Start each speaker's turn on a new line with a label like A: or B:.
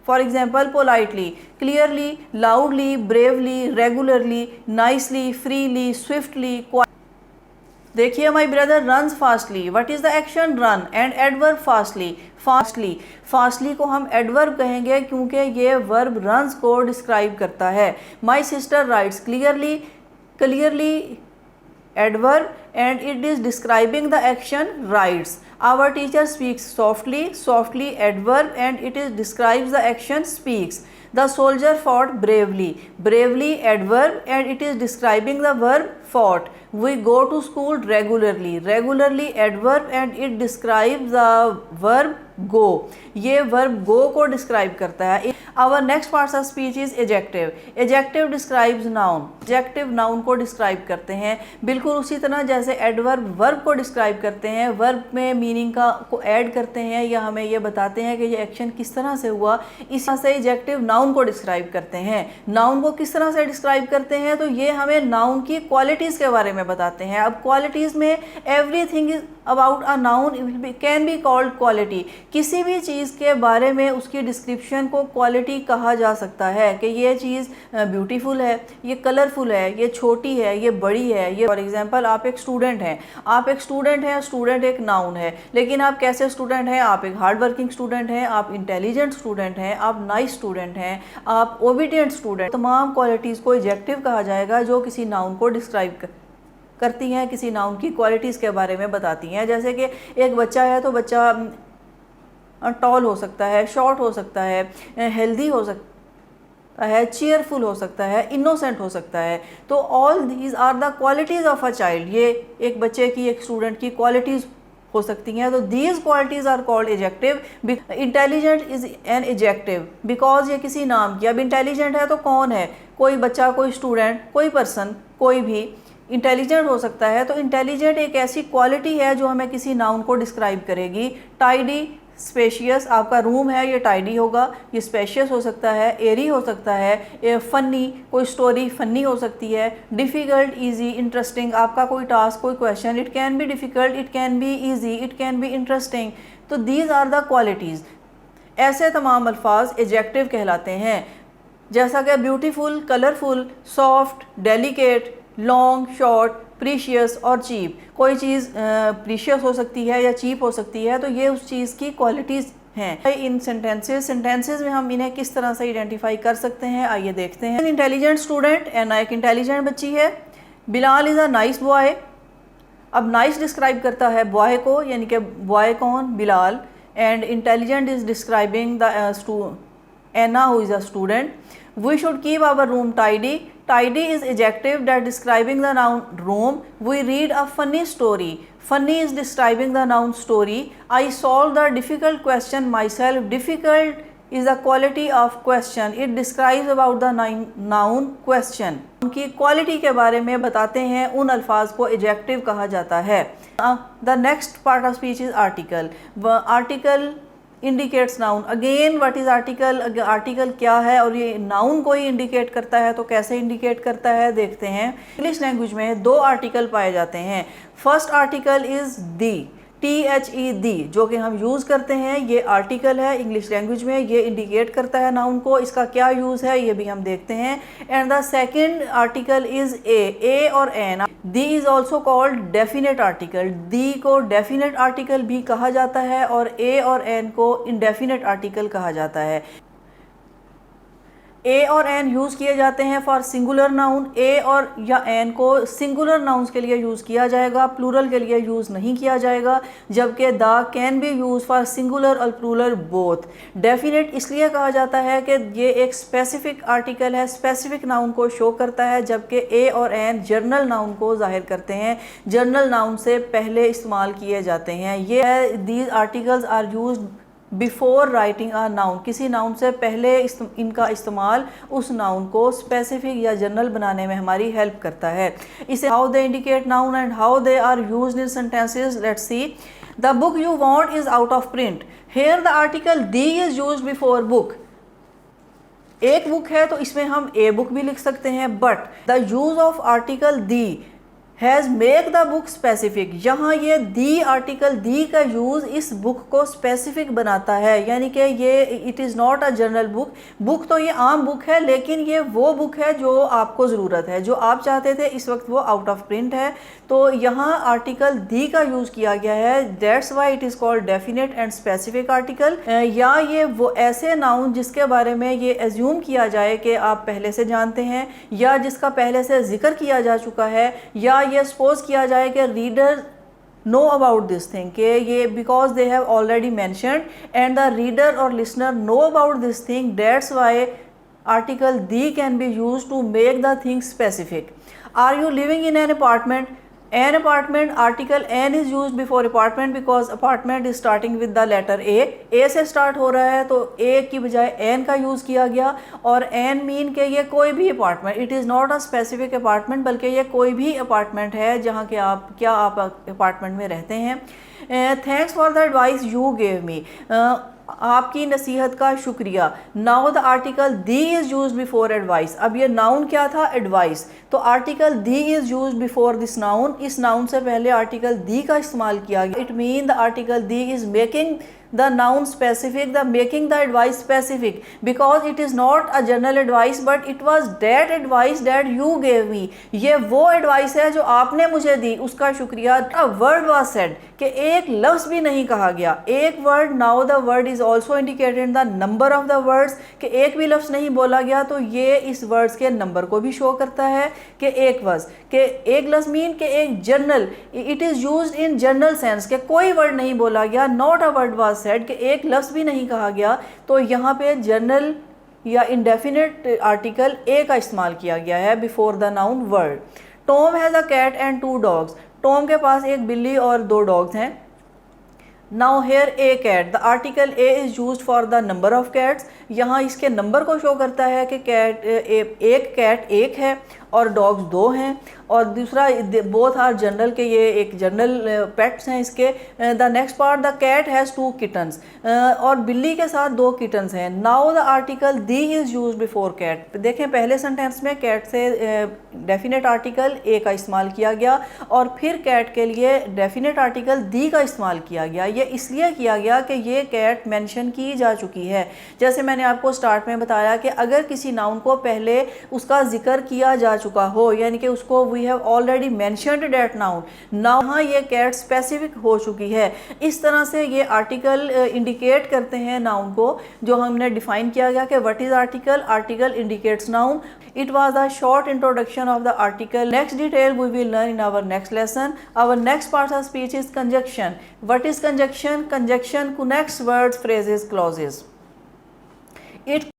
A: For example politely, clearly, loudly, bravely, regularly, nicely, freely, swiftly. देखिए my brother runs fastly, what is the action run and adverb fastly. Fastly, fastly को हम adverb कहेंगे क्योंकि ये verb runs को describe करता है। My sister rights clearly, clearly adverb and it is describing the action writes. Our teacher speaks softly, softly adverb and it is describes the action speaks. The soldier fought bravely, bravely adverb and it is describing the verb fought. We go to school regularly, regularly adverb and it describes the verb go. ये verb go को describe करता है। Our next parts of speech is adjective. Adjective describes noun. Adjective noun को describe करते हैं, बिल्कुल उसी तरह जैसे adverb verb को describe करते हैं, verb में meaning का को add करते हैं या हमें ये बताते हैं कि ये action किस तरह से हुआ। इस तरह से adjective noun को describe करते हैं। noun को किस तरह से describe करते हैं तो ये हमें noun की qualities के बारे में बताते हैं। अब qualities में everything is about a noun can be called quality. किसी भी चीज़ के बारे में उसकी डिस्क्रिप्शन को क्वालिटी कहा जा सकता है कि ये चीज़ ब्यूटीफुल है, ये कलरफुल है, ये छोटी है, ये बड़ी है। ये फॉर एग्जांपल आप एक स्टूडेंट हैं, आप एक स्टूडेंट हैं, स्टूडेंट एक नाउन है, लेकिन आप कैसे स्टूडेंट हैं? आप एक हार्ड वर्किंग स्टूडेंट हैं, आप इंटेलिजेंट स्टूडेंट हैं, आप नाइस स्टूडेंट हैं, आप ओबीडियंट स्टूडेंट। तमाम क्वालिटीज़ को एडजेक्टिव कहा जाएगा जो किसी नाउन को डिस्क्राइब करती हैं, किसी नाउन की क्वालिटीज़ के बारे में बताती हैं। जैसे कि एक बच्चा है तो बच्चा टॉल हो सकता है, शॉर्ट हो सकता है, हेल्दी हो सकता है, चीयरफुल हो सकता है, इनोसेंट हो सकता है। तो all these are the qualities of a child. ये एक बच्चे की, एक स्टूडेंट की क्वालिटीज़ हो सकती हैं। तो these qualities are called adjective. Intelligent is an adjective because ये किसी नाम की। अब इंटेलिजेंट है तो कौन है? कोई बच्चा, कोई स्टूडेंट, कोई पर्सन, कोई भी इंटेलिजेंट हो सकता है। तो इंटेलिजेंट एक ऐसी क्वालिटी है जो हमें किसी नाउन को डिस्क्राइब करेगी। टाइडी, स्पेशियस, आपका रूम है ये टाइडी होगा, ये स्पेशियस हो सकता है, एरी हो सकता है, फनी, कोई स्टोरी फनी हो सकती है, डिफ़िकल्ट, इजी, इंटरेस्टिंग, आपका कोई टास्क, कोई question, it can be difficult, it can be easy, it can be interesting. तो दीज आर द क्वालिटीज़। ऐसे तमाम अल्फाज एडजेक्टिव कहलाते हैं, जैसा कि beautiful, colourful, soft, delicate, long, short, precious और चीप। कोई चीज़ प्रीशियस हो सकती है या चीप हो सकती है, तो ये उस चीज़ की क्वालिटीज़ हैं। इन सेंटेंसेस में हम इन्हें किस तरह से आइडेंटिफाई कर सकते हैं, आइए देखते हैं। इंटेलिजेंट स्टूडेंट, एना एक इंटेलिजेंट बच्ची है। Bilal is a nice boy. अब नाइस डिस्क्राइब करता है बॉय को, यानी कि बॉय कौन? Bilal. And intelligent is describing the Anna who is a student. We should keep our room tidy. Tidy is adjective that describing the noun room. We read a funny story. Funny is describing the noun story. I solved the difficult question myself. Difficult is the quality of question. It describes about the noun question. उनकी quality के बारे में बताते हैं, उन अल्फाज को adjective कहा जाता है। The next part of speech is article. Article indicates noun. Again what is article? Article क्या है और ये नाउन को ही इंडिकेट करता है, तो कैसे इंडिकेट करता है देखते हैं। इंग्लिश लैंग्वेज में दो आर्टिकल पाए जाते हैं। First article is the, THE, दी, जो कि हम यूज़ करते हैं, ये आर्टिकल है इंग्लिश लैंग्वेज में, ये इंडिकेट करता है नाउन को। इसका क्या यूज़ है ये भी हम देखते हैं। And the second article is a और an. The is also called definite article. The को डेफिनेट आर्टिकल भी कहा जाता है और ए और एन को इनडेफिनेट आर्टिकल कहा जाता है। ए और एन यूज़ किए जाते हैं फॉर सिंगुलर नाउन। ए और या एन को सिंगुलर नाउन्स के लिए यूज़ किया जाएगा, प्लूरल के लिए यूज़ नहीं किया जाएगा, जबकि the can be use for singular और प्लूरल बोथ। डेफिनेट इसलिए कहा जाता है कि ये एक स्पेसिफिक आर्टिकल है, स्पेसिफिक नाउन को शो करता है, जबकि ए और एन जर्नल नाउन को जाहिर करते हैं, जर्नल नाउन से पहले इस्तेमाल किए जाते हैं। ये these articles are used before writing a noun. किसी नाउन से पहले इनका इस्तेमाल उस नाउन को स्पेसिफिक या जनरल बनाने में हमारी हेल्प करता है। इसे how they indicate noun and how they are used in sentences. Let's see. The book you want is out of print. Here the article the is used before book. एक book है तो इसमें हम a book भी लिख सकते हैं, but the use of article the has make the book specific, यहाँ ये दी आर्टिकल दी का यूज़ इस बुक को स्पेसिफिक बनाता है, यानी कि ये it is not a general book. Book तो ये आम बुक है, लेकिन ये वो बुक है जो आपको ज़रूरत है, जो आप चाहते थे, इस वक्त वो आउट ऑफ प्रिंट है। तो यहाँ आर्टिकल दी का यूज़ किया गया है, that's why it is called definite and specific article. या ये वो ऐसे नाउन जिसके बारे में ये एज्यूम किया जाए कि आप पहले से जानते हैं, या जिसका पहले से जिक्र किया जा चुका है, या ये सपोज किया जाए कि reader know about this thing, कि ये because they have already mentioned and the reader और listener know about this thing, that's why article the can be use to make the thing specific. Are you living in an apartment? An apartment, article an is used before apartment because apartment is starting with the letter A से start हो रहा है, तो A की बजाय an का use किया गया। और an मीन के ये कोई भी apartment, it is not a specific apartment, बल्कि ये कोई भी अपार्टमेंट है जहाँ के आप अपार्टमेंट में रहते हैं। Thanks for the advice you gave me, आपकी नसीहत का शुक्रिया। Now the article the is use before advice, अब ये नाउन क्या था? एडवाइस, तो article the is use before this noun, इस नाउन से पहले आर्टिकल दी का इस्तेमाल किया गया। It mean the article the is making the noun specific, the making the advice specific, because it is not a general advice but it was that advice that you gave me, ये वो advice है जो आपने मुझे दी, उसका शुक्रिया। A word was said, कि एक लफ्ज़ भी नहीं कहा गया, एक word, now the word is also indicated the number of the words, कि एक भी लफ्ज़ नहीं बोला गया, तो ये इस वर्ड्स के नंबर को भी शो करता है कि एक वर्ड्स, कि एक लफ्ज़ मीन कि एक general, it is used in general sense, कि कोई वर्ड नहीं बोला गया, not a word was said, कि एक लफ्ज़ भी नहीं कहा गया। तो यहाँ पे जनरल या इंडेफिनिट आर्टिकल ए का इस्तेमाल किया गया है before the noun word. Tom has a cat and 2 dogs, Tom के पास एक बिल्ली और 2 डॉग्स हैं। Now here a cat, the article a is use for the number of cats, यहाँ इसके नंबर को शो करता है कि एक कैट एक है और डॉग्स 2 हैं। और दूसरा बोथ आर जनरल, के ये एक जनरल पेट्स हैं इसके। The next part, the cat has 2 kittens, और बिल्ली के साथ 2 किटन्स हैं। Now the article the is use before cat, देखें पहले सेंटेंस में कैट से डेफिनेट आर्टिकल ए का इस्तेमाल किया गया, और फिर कैट के लिए डेफिनेट आर्टिकल दी का इस्तेमाल किया गया। ये इसलिए किया गया कि ये कैट मेंशन की जा चुकी है। जैसे मैंने आपको स्टार्ट में बताया कि अगर किसी नाउन को पहले उसका जिक्र किया जा चुका हो, यानी कि उसको we have already mentioned that noun, now यहाँ ये कैट स्पेसिफिक हो चुकी है। इस तरह से ये आर्टिकल इंडिकेट करते हैं नाउन को, जो हमने डिफाइन किया गया कि what is article, article indicates noun. It was a short introduction of the article. Next detail we will learn in our next lesson. Our next part of speech is conjunction. What is conjunction? Conjunction connects words, phrases, clauses. It